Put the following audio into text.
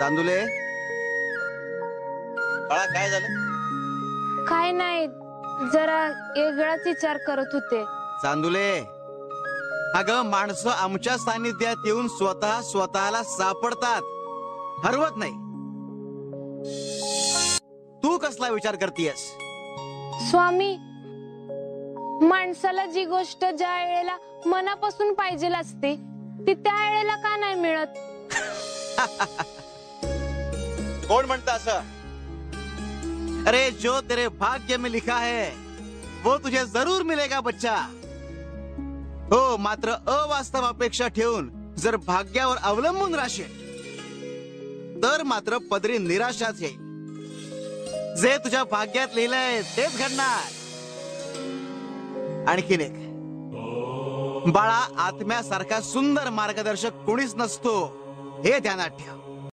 चांदुले, बाळा काय झालं? काय नाही, जरा वेगळाच विचार करत होते. चांदुले, अगं माणसं आमच्या सानिध्यात येऊन स्वतःला सापडतात, हरवत नाही. तू कसला विचार करतीयस? स्वामी, माणसाला जी गोष्ट ज्या वेळेला मनापासून पाहिजे असते ती त्या वेळेला का नाही मिळत? कोण म्हणतं असं? अरे जो तेरे भाग्य में लिखा है वो तुझे जरूर मिलेगा बच्चा. हो, मात्र अवास्तव अपेक्षा ठेवून जर भाग्यावर अवलंबून राहशील तर मात्र पदरी निराशाच येईल. जे तुझ्या भाग्यात लिहिलंय तेच घडणार. आणखीन एक, बाळा, आत्म्यासारखा सुंदर मार्गदर्शक कोणीच नसतो हे ध्यानात ठेव.